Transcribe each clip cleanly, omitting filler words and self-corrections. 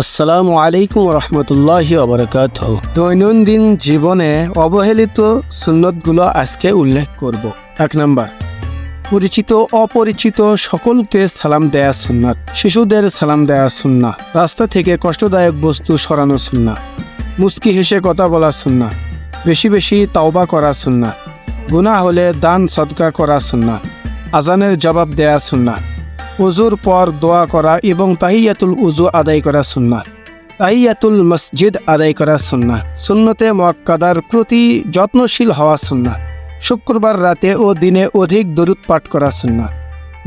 আসসালামু আলাইকুম রহমতুল্লাহি ওয়াবারাকাতুহু। দৈনন্দিন জীবনে অবহেলিত সুন্নতগুলো আজকে উল্লেখ করব। 1 নাম্বার, পরিচিত অপরিচিত সকলকে সালাম দেয়া সুন্নাত। শিশুদের সালাম দেয়া সুন্নাহ। রাস্তা থেকে কষ্টদায়ক বস্তু সরানো সুন্নাহ। মুস্কি হেসে কথা বলা সুন্নাহ। বেশি বেশি তাওবা করা সুন্নাহ। গুনাহ হলে দান সদকা করা সুন্নাহ। আজানের জবাব দেয়া সুন্নাহ। ওযুর পর দোয়া করা এবং তাহিয়াতুল উযু আদায় করা সুন্নাহ। তাহিয়াতুল মসজিদ আদায় করা সুন্নাহ। সুন্নতে মুআক্কাদার প্রতি যত্নশীল হওয়া সুন্নাহ। শুক্রবার রাতে ও দিনে অধিক দরুদ পাঠ করা সুন্নাহ।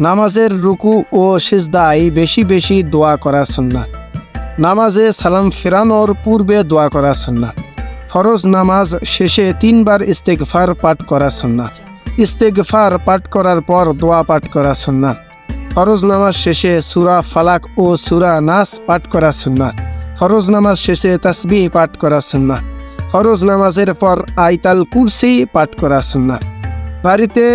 নামাজের রুকু ও সিজদায় বেশি বেশি দোয়া করা সুন্নাহ। নামাজে সালাম ফেরানোর পূর্বে দোয়া করা সুন্নাহ। ফরজ নামাজ শেষে 3 বার ইস্তেগফার পাঠ করা সুন্নাহ। ইস্তেগফার পাঠ করার পর দোয়া পাঠ করা সুন্নাহ। ফরজ নামাজ শেষে সূরা ফালাক ও সূরা নাস পাঠ করা সুন্নাহ। ফরজ নামাজ শেষে তাসবিহ পাঠ করা সুন্নাহ। ফরজ নামাজের পর আয়াতুল কুরসি পাঠ করা সুন্নাহ। বাড়িতে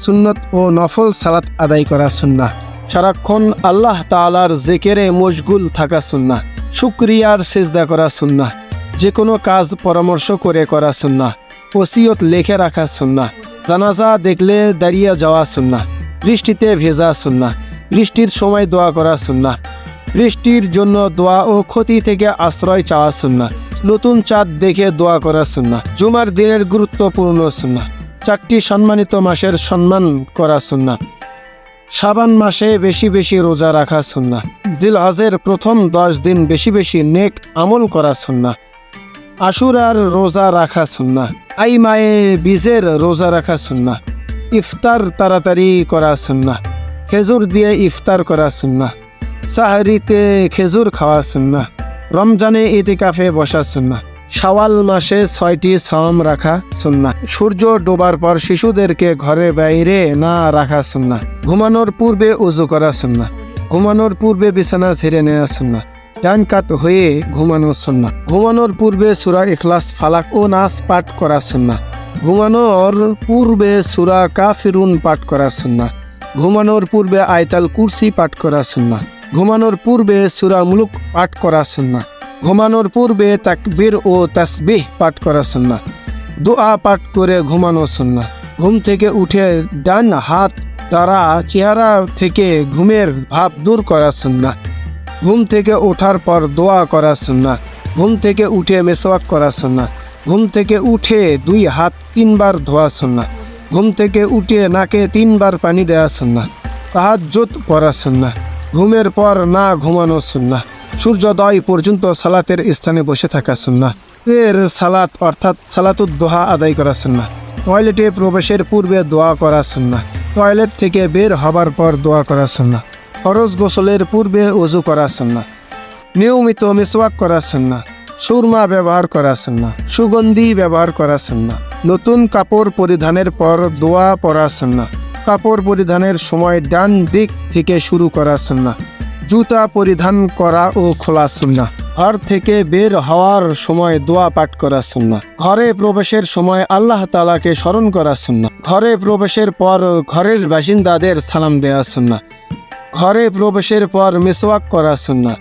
সুন্নত ও নফল সালাত আদায় করা সুন্নাহ। সারাক্ষণ আল্লাহ তাআলার জিকিরে মশগুল থাকা সুন্নাহ। শুকরিয়ার সিজদা করা সুন্নাহ। যে কোনো কাজ পরামর্শ করে করা সুন্নাহ। ওসিয়ত লিখে রাখা সুন্নাহ। জানাজা দেখলে দাঁড়িয়ে যাওয়া সুন্নাহ। বৃষ্টিতে ভেজা সুন্নাহ। বৃষ্টির সময় দোয়া করা সুন্নাহ। বৃষ্টির জন্য দোয়া ও ক্ষতি থেকে আশ্রয় চাওয়া সুন্নাহ। নতুন চাঁদ দেখে দোয়া করা সুন্নাহ। জুমার দিনের গুরুত্বপূর্ণ সুন্নাহ। 4টি সম্মানিত মাসের সম্মান করা সুন্নাহ। শাবান মাসে বেশি বেশি রোজা রাখা সুন্নাহ। জিলহজের প্রথম 10 দিন বেশি বেশি নেক আমল করা সুন্নাহ। আশুরার রোজা রাখা সুন্নাহ। আইমায়ে বীজের রোজা রাখা সুন্নাহ। ইফতার তাড়াতাড়ি করা সুন্নাহ। খেজুর দিয়ে ইফতার করা সুন্নাহ। সাহরিতে খেজুর খাওয়া সুন্নাহ। রমজানে ইতিকাফে বসা সুন্নাহ। শাওয়াল মাসে 6টি সাওম রাখা সুন্নাহ। সূর্য ডোবার পর শিশুদেরকে ঘরে বাইরে না রাখা সুন্নাহ। ঘুমানোর পূর্বে ওযু করা সুন্নাহ। ঘুমানোর পূর্বে বিছানা ছেড়ে নেওয়া সুন্নাহ। ডান কাত হয়ে ঘুমানো সুন্নাহ। ঘুমানোর পূর্বে সূরা ইখলাস, ফালাক ও নাস পাঠ করা সুন্নাহ। ঘুমানোর পূর্বে সূরা কাফিরুন পাঠ করা সুন্নাহ। ঘুমানোর পূর্বে আয়াতুল কুরসি পাঠ করা সুন্নাহ। ঘুমানোর পূর্বে সূরা মুলক পাঠ করা সুন্নাহ। ঘুমানোর পূর্বে তাকবীর ও তাসবিহ পাঠ করা সুন্নাহ। দোয়া পাঠ করে ঘুমানো সুন্নাহ। ঘুম থেকে উঠে ডান হাত দ্বারা চেহারা থেকে ঘুমের ভাব দূর করা সুন্নাহ। ঘুম থেকে ওঠার পর দোয়া করা সুন্নাহ। ঘুম থেকে উঠে মিসওয়াক করা সুন্নাহ। ঘুম থেকে উঠে 2 হাত 3 বার ধোয়া সুন্নাহ। ঘুম থেকে উঠে নাকে 3 বার পানি দেওয়া সুন্নাহ। তাহাজ্জুদ পড়া সুন্নাহ। ঘুমের পর না ঘুমানো সুন্নাহ। সূর্যোদয় পর্যন্ত সালাতের স্থানে বসে থাকা সুন্নাহ। এর সালাত অর্থাৎ সালাতুদ দোহা আদায় করা সুন্নাহ। টয়লেটে প্রবেশের পূর্বে দোয়া করা সুন্নাহ। টয়লেট থেকে বের হবার পর দোয়া করা সুন্নাহ। ফরজ গোসলের পূর্বে ওযু করা সুন্নাহ। নিয়মিত মিসওয়াক করা সুন্নাহ। সুরমা ব্যবহার করা সুন্নাহ। সুগন্ধি ব্যবহার করা সুন্নাহ। নতুন কাপড় পরিধানের পর দোয়া পড়া সুন্নাহ। কাপড় পরিধানের সময় ডান দিক থেকে শুরু করা সুন্নাহ। জুতা পরিধান করা ও খোলা সুন্নাহ। ঘর থেকে বের হওয়ার সময় দোয়া পাঠ করা সুন্নাহ। ঘরে প্রবেশের সময় আল্লাহ তাআলাকে স্মরণ করা সুন্নাহ। ঘরে প্রবেশের পর ঘরের বাসিন্দাদের সালাম দেওয়া সুন্নাহ। ঘরে প্রবেশের পর মিসওয়াক করা সুন্নাহ।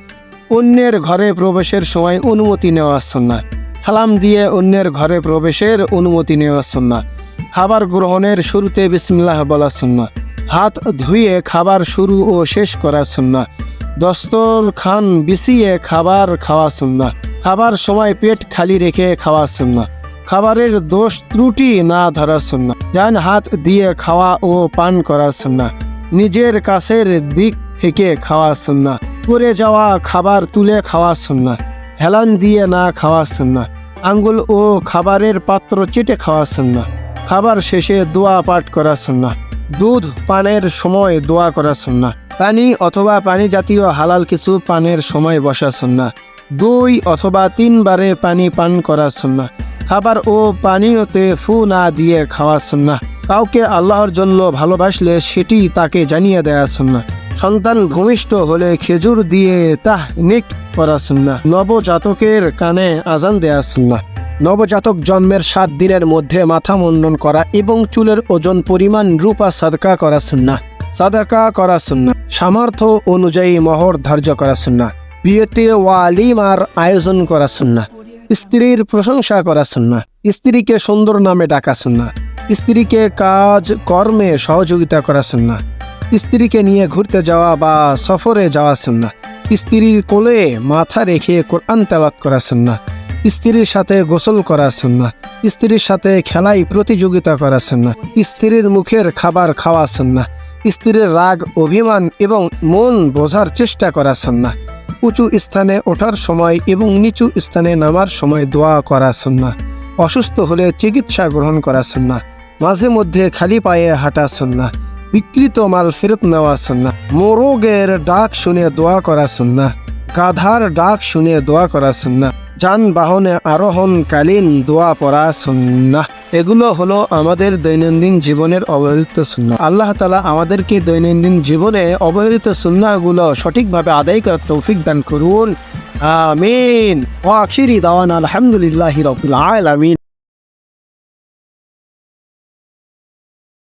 অন্যের ঘরে প্রবেশের সময় অনুমতি নেওয়া সুন্নাহ। সালাম দিয়ে অন্যের ঘরে প্রবেশের অনুমতি নেওয়া সুন্নাহ। খাবার গ্রহণের শুরুতে বিসমিল্লাহ বলা সুন্নাহ। হাত ধুয়ে খাবার শুরু ও শেষ করা সুন্নাহ। দস্তরখান বিছিয়ে খাবার খাওয়া সুন্নাহ। খাবার সময় পেট খালি রেখে খাওয়া সুন্নাহ। খাবারের দোষ ত্রুটি না ধরা সুন্নাহ। ডান হাত দিয়ে খাওয়া ও পান করা সুন্নাহ। নিজের কাছের দিক থেকে খাওয়া সুন্নাহ। পড়ে যাওয়া খাবার তুলে খাওয়া সুন্নাহ। হেলান দিয়ে না খাওয়া সুন্নাহ। আঙ্গুল ও খাবারের পাত্র চেটে খাওয়া সুন্নাহ। খাবার শেষে দোয়া পাঠ করা সুন্নাহ। দুধ পানের সময় দোয়া করা সুন্নাহ। পানি অথবা পানি জাতীয় হালাল কিছু পানের সময় বসা সুন্নাহ। 2 অথবা 3 বারে পানি পান করা সুন্নাহ। খাবার ও পানীয়তে ফু না দিয়ে খাওয়া সুন্নাহ। কাউকে আল্লাহর জন্য ভালোবাসলে সেটি তাকে জানিয়ে দেয়া সুন্নাহ। সন্তান ভূমিষ্ঠ হলে খেজুর দিয়ে তাহনিক করা সুন্নাহ। নবজাতকের কানে আজান দেয়া সুন্নাহ। নবজাতক জন্মের 7 দিনের মধ্যে মাথা মুন্ডন করা এবং চুলের ওজন পরিমাণ রূপা সাদকা করা সুন্নাহ। সাদাকা করা সুন্নাহ। সামর্থ্য অনুযায়ী মোহর ধার্য করা সুন্নাহ। বিয়েতে ওয়ালিমার আয়োজন করা সুন্নাহ। স্ত্রীর প্রশংসা করা সুন্নাহ। স্ত্রীকে সুন্দর নামে ডাকা সুন্নাহ। স্ত্রীকে কাজ কর্মে সহযোগিতা করা সুন্নাহ। স্ত্রীকে নিয়ে ঘুরতে যাওয়া বা সফরে যাওয়া সুন্নাহ। স্ত্রীর কোলে মাথা রেখে কোরআন তেলাওয়াত করা সুন্নাহ। স্ত্রীর সাথে গোসল করা সুন্নাহ। স্ত্রীর সাথে খেলায় প্রতিযোগিতা করা সুন্নাহ। স্ত্রীর মুখের খাবার খাওয়া সুন্নাহ। স্ত্রীর রাগ, অভিমান এবং মন বোঝার চেষ্টা করা সুন্নাহ। উঁচু স্থানে ওঠার সময় এবং নিচু স্থানে নামার সময় দোয়া করা সুন্নাহ। অসুস্থ হলে চিকিৎসা গ্রহণ করা সুন্নাহ। মাঝে মধ্যে খালি পায়ে হাঁটা সুন্নাহ। বিকৃত মাল ফেরত নেওয়া সুন্নাহ। মোরগের ডাক শুনে দোয়া করা সুন্নাহ। গাধার ডাক শুনে দোয়া করা সুন্নাহ। যানবাহনে আরোহণকালীন দোয়া পড়া সুন্নাহ। এগুলো হলো আমাদের দৈনন্দিন জীবনের অবহেলিত সুন্নাহ। আল্লাহ তাআলা আমাদেরকে দৈনন্দিন জীবনে অবহেলিত সুন্নাহগুলো সঠিকভাবে আদায় করার তৌফিক দান করুন। আমিন। ওয়া আখিরি দাওয়ানা আলহামদুলিল্লাহি রাব্বিল আলামিন।